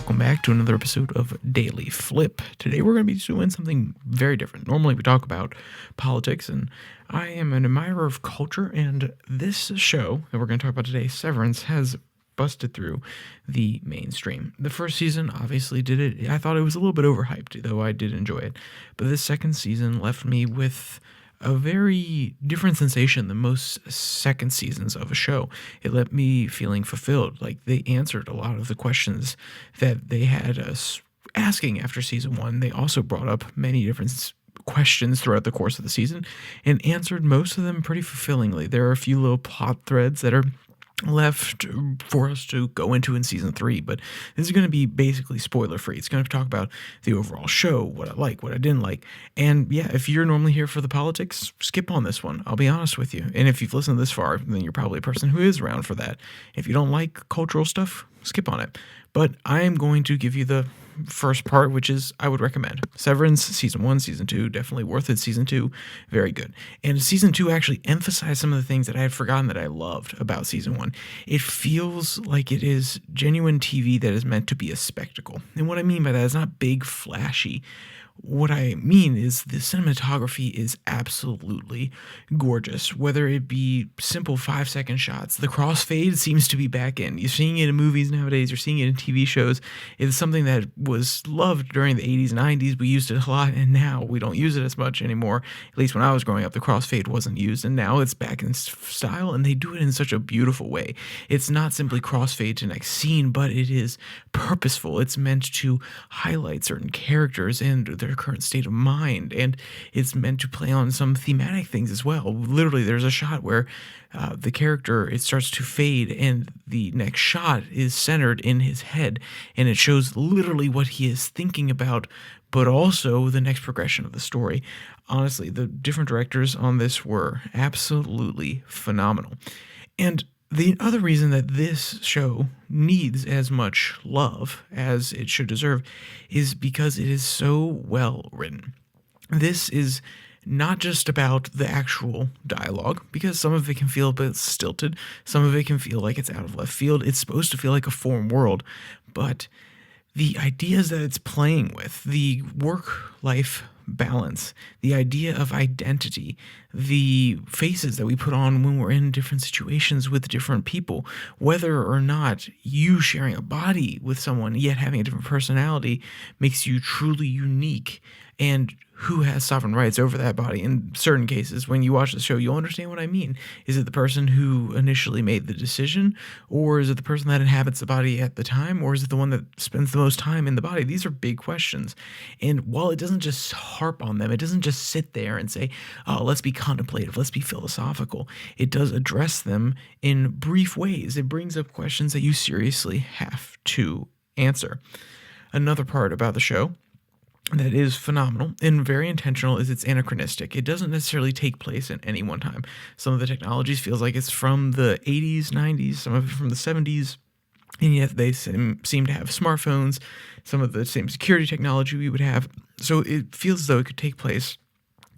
welcome back to another episode of Daily Flip. Today we're going to be doing something very different. Normally we talk about politics, and I am an admirer of culture, and this show that we're going to talk about today, Severance, has busted through the mainstream. The first season obviously did it. I thought it was a little bit overhyped, though I did enjoy it. But this second season left me with a very different sensation than most second seasons of a show. It left me feeling fulfilled. Like, they answered a lot of the questions that they had us asking after season one. They also brought up many different questions throughout the course of the season and answered most of them pretty fulfillingly. There are a few little plot threads that are left for us to go into in season 3, but this is going to be basically spoiler free. It's going to talk about the overall show, what I like, what I didn't like. And yeah, if you're normally here for the politics, skip on this one. I'll be honest with you. And if you've listened this far, then you're probably a person who is around for that. If you don't like cultural stuff, skip on it. But I am going to give you the first part, which is I would recommend. Severance, season 1, season 2, definitely worth it. Season 2, very good. And season 2 actually emphasized some of the things that I had forgotten that I loved about season 1. It feels like it is genuine TV that is meant to be a spectacle. And what I mean by that is not big, flashy. What I mean is the cinematography is absolutely gorgeous, whether it be simple 5-second shots. The crossfade seems to be back in. You're seeing it in movies nowadays. You're seeing it in TV shows. It's something that was loved during the 80s, 90s. We used it a lot, and now we don't use it as much anymore. At least when I was growing up, the crossfade wasn't used, and now it's back in style, and they do it in such a beautiful way. It's not simply crossfade to next scene, but it is purposeful. It's meant to highlight certain characters and their current state of mind, and it's meant to play on some thematic things as well. Literally, there's a shot where the character, it starts to fade, and the next shot is centered in his head, and it shows literally what he is thinking about, but also the next progression of the story. Honestly, the different directors on this were absolutely phenomenal. And the other reason that this show needs as much love as it should deserve is because it is so well written. This is not just about the actual dialogue, because some of it can feel a bit stilted, some of it can feel like it's out of left field. It's supposed to feel like a foreign world, but the ideas that it's playing with, the work-life balance, the idea of identity, the faces that we put on when we're in different situations with different people, whether or not you sharing a body with someone yet having a different personality makes you truly unique, and who has sovereign rights over that body. In certain cases, when you watch the show, you'll understand what I mean. Is it the person who initially made the decision, or is it the person that inhabits the body at the time, or is it the one that spends the most time in the body? These are big questions. And while it doesn't just harp on them, it doesn't just sit there and say, oh, let's be contemplative, let's be philosophical. It does address them in brief ways. It brings up questions that you seriously have to answer. Another part about the show that is phenomenal and very intentional is it's anachronistic. It doesn't necessarily take place at any one time. Some of the technologies feels like it's from the 80s, 90s, some of it from the 70s, and yet they seem to have smartphones, some of the same security technology we would have. So it feels as though it could take place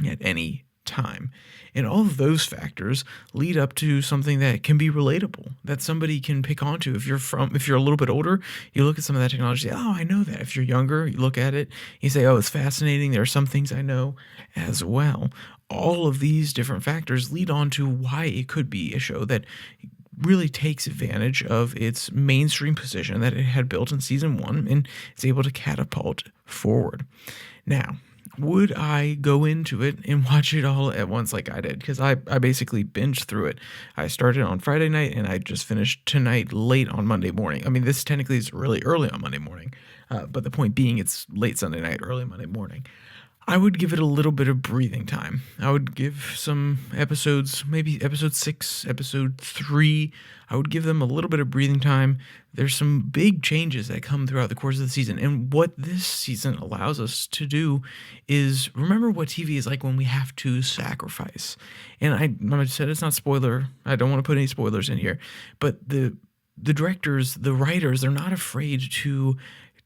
at any time. And all of those factors lead up to something that can be relatable, that somebody can pick onto. If you're a little bit older, you look at some of that technology, say, oh, I know that. If you're younger, you look at it, you say, oh, it's fascinating. There are some things I know as well. All of these different factors lead on to why it could be a show that really takes advantage of its mainstream position that it had built in season 1 and is able to catapult forward. Now, would I go into it and watch it all at once like I did? Because I basically binged through it. I started on Friday night, and I just finished tonight late on Monday morning. I mean, this technically is really early on Monday morning, but the point being it's late Sunday night, early Monday morning. I would give it a little bit of breathing time. I would give some episodes, maybe episode 6, episode 3, I would give them a little bit of breathing time. There's some big changes that come throughout the course of the season, and what this season allows us to do is remember what TV is like when we have to sacrifice. And I said it's not spoiler. I don't want to put any spoilers in here, but the directors, the writers, they're not afraid to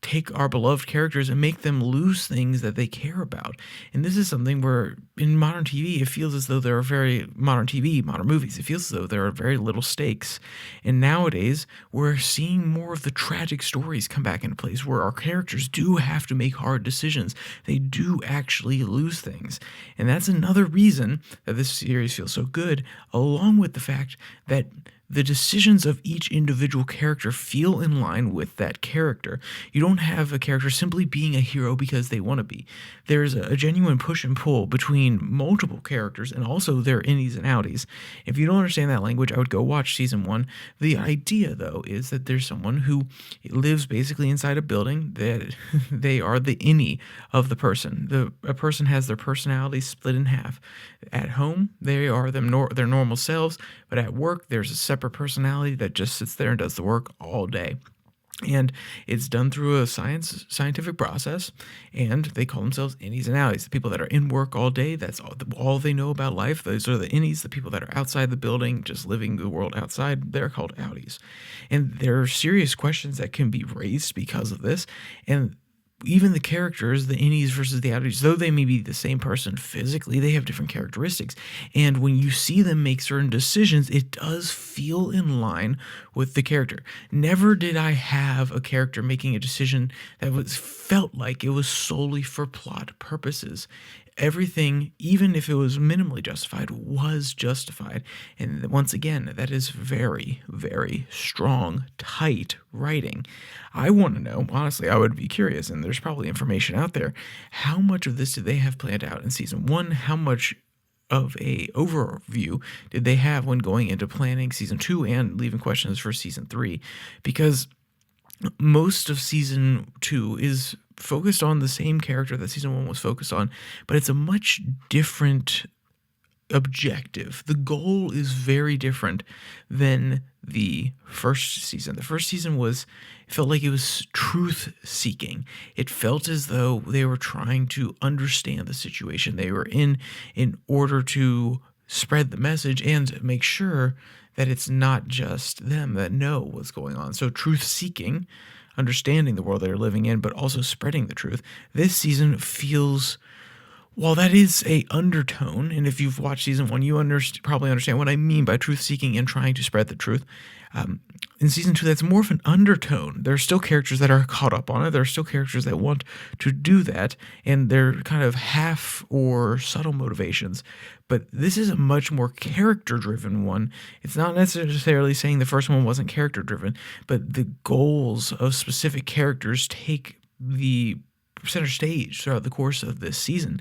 take our beloved characters and make them lose things that they care about. And this is something where in modern TV, it feels as though there are very modern TV, modern movies, it feels as though there are very little stakes. And nowadays, we're seeing more of the tragic stories come back into place where our characters do have to make hard decisions. They do actually lose things. And that's another reason that this series feels so good, along with the fact that the decisions of each individual character feel in line with that character. You don't have a character simply being a hero because they want to be. There's a genuine push and pull between multiple characters and also their innies and outies. If you don't understand that language, I would go watch season 1. The idea, though, is that there's someone who lives basically inside a building that they are the innie of the person. A person has their personality split in half. At home, they are their normal selves, but at work, there's a separate personality that just sits there and does the work all day. And it's done through a scientific process, and they call themselves innies and outies. The people that are in work all day, that's all they know about life. Those are the innies. The people that are outside the building, just living the world outside, they're called outies. And there are serious questions that can be raised because of this. And even the characters, the innies versus the outies, though they may be the same person physically, they have different characteristics. And when you see them make certain decisions, it does feel in line with the character. Never did I have a character making a decision that felt like it was solely for plot purposes. Everything, even if it was minimally justified, was justified. And once again, that is very, very strong, tight writing. I want to know, honestly, I would be curious, and there's probably information out there, how much of this did they have planned out in season 1? How much of a overview did they have when going into planning season 2 and leaving questions for season 3? Because most of season 2 is focused on the same character that season 1 was focused on, but it's a much different objective. The goal is very different than the first season. The first season felt like it was truth seeking. It felt as though they were trying to understand the situation they were in order to spread the message and make sure that it's not just them that know what's going on. So truth seeking, understanding the world they're living in, but also spreading the truth. This season feels, while that is a undertone, and if you've watched season 1, you probably understand what I mean by truth seeking and trying to spread the truth. In season 2, that's more of an undertone. There are still characters that are caught up on it. There are still characters that want to do that, and they're kind of half or subtle motivations. But this is a much more character-driven one. It's not necessarily saying the first one wasn't character-driven, but the goals of specific characters take the center stage throughout the course of this season.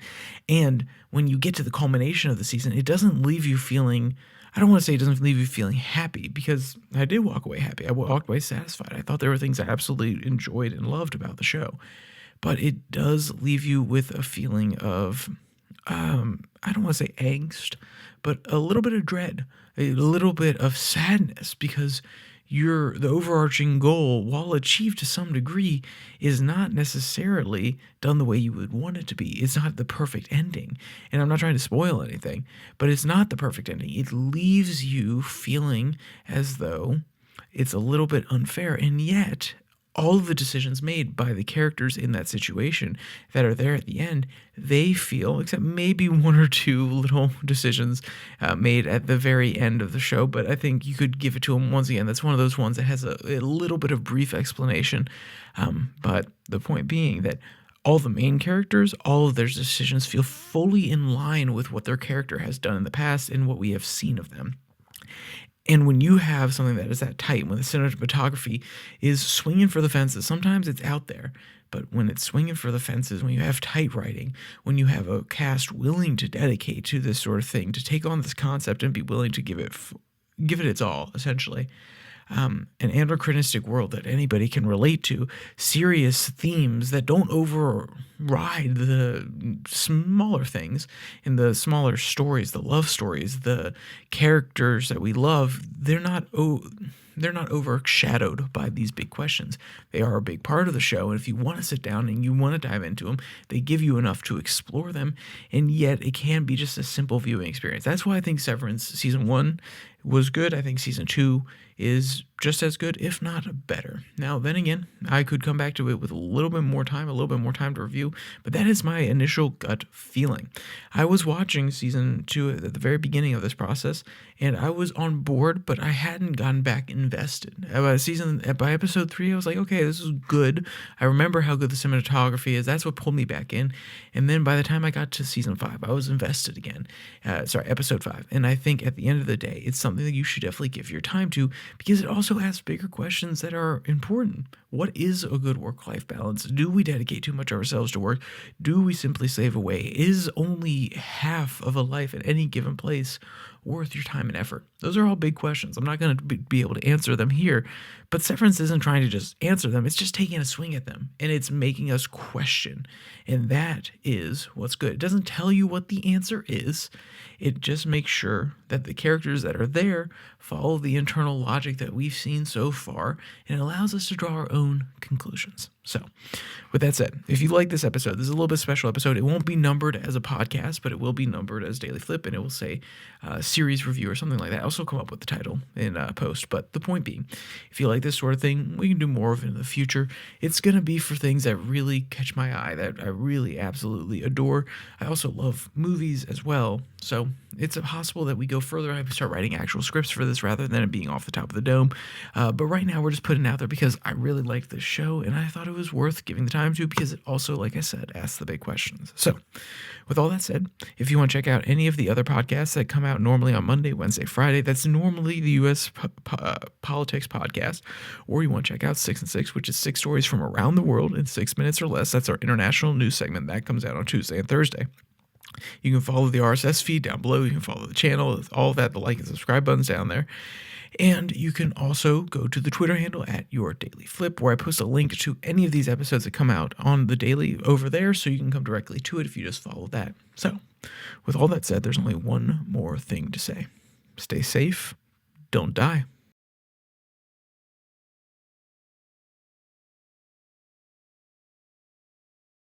And when you get to the culmination of the season, it doesn't leave you feeling, I don't want to say it doesn't leave you feeling happy, because I did walk away happy. I walked away satisfied. I thought there were things I absolutely enjoyed and loved about the show. But it does leave you with a feeling of, I don't want to say angst, but a little bit of dread, a little bit of sadness, because the overarching goal, while achieved to some degree, is not necessarily done the way you would want it to be. It's not the perfect ending. And I'm not trying to spoil anything, but it's not the perfect ending. It leaves you feeling as though it's a little bit unfair, and yet all of the decisions made by the characters in that situation that are there at the end, they feel, except maybe one or two little decisions made at the very end of the show, but I think you could give it to them once again. That's one of those ones that has a little bit of brief explanation, but the point being that all the main characters, all of their decisions feel fully in line with what their character has done in the past and what we have seen of them. And when you have something that is that tight, when the cinematography is swinging for the fences, sometimes it's out there, but when it's swinging for the fences, when you have tight writing, when you have a cast willing to dedicate to this sort of thing, to take on this concept and be willing to give it its all, essentially, an anachronistic world that anybody can relate to, serious themes that don't override the smaller things in the smaller stories, the love stories, the characters that we love, they're not overshadowed by these big questions. They are a big part of the show, and if you want to sit down and you want to dive into them, they give you enough to explore them, and yet it can be just a simple viewing experience. That's why I think Severance Season 1 was good. I think Season 2 is just as good, if not better. Now, then again, I could come back to it with a little bit more time to review, but that is my initial gut feeling. I was watching season 2 at the very beginning of this process, and I was on board, but I hadn't gotten back invested. By episode 3, I was like, okay, this is good. I remember how good the cinematography is. That's what pulled me back in. And then by the time I got to season 5, I was invested again. Episode 5. And I think at the end of the day, it's something that you should definitely give your time to, because it also asks bigger questions that are important. What is a good work-life balance? Do we dedicate too much of ourselves to work? Do we simply save away? Is only half of a life at any given place worth your time and effort? Those are all big questions. I'm not going to be able to answer them here, but Severance isn't trying to just answer them. It's just taking a swing at them, and it's making us question. And that is what's good. It doesn't tell you what the answer is. It just makes sure that the characters that are there follow the internal logic that we've seen so far, and it allows us to draw our own conclusions. So, with that said, if you like this episode, this is a little bit special episode. It won't be numbered as a podcast, but it will be numbered as Daily Flip, and it will say series review or something like that. I'll also come up with the title in post. But the point being, if you like this sort of thing, we can do more of it in the future. It's going to be for things that really catch my eye, that I really absolutely adore. I also love movies as well, so it's possible that we go further. I start writing actual scripts for this rather than it being off the top of the dome. But right now, we're just putting it out there because I really liked this show, and I thought it was worth giving the time to, because it also, like I said, asks the big questions. So, with all that said, if you want to check out any of the other podcasts that come out normally on Monday, Wednesday, Friday, that's normally the U.S. Politics podcast, or you want to check out 6 and 6, which is 6 stories from around the world in 6 minutes or less. That's our international news segment that comes out on Tuesday and Thursday. You can follow the RSS feed down below. You can follow the channel, all of that, the like and subscribe buttons down there. And you can also go to the Twitter handle at Your Daily Flip, where I post a link to any of these episodes that come out on the daily over there, so you can come directly to it if you just follow that. So, with all that said, there's only one more thing to say. Stay safe, don't die.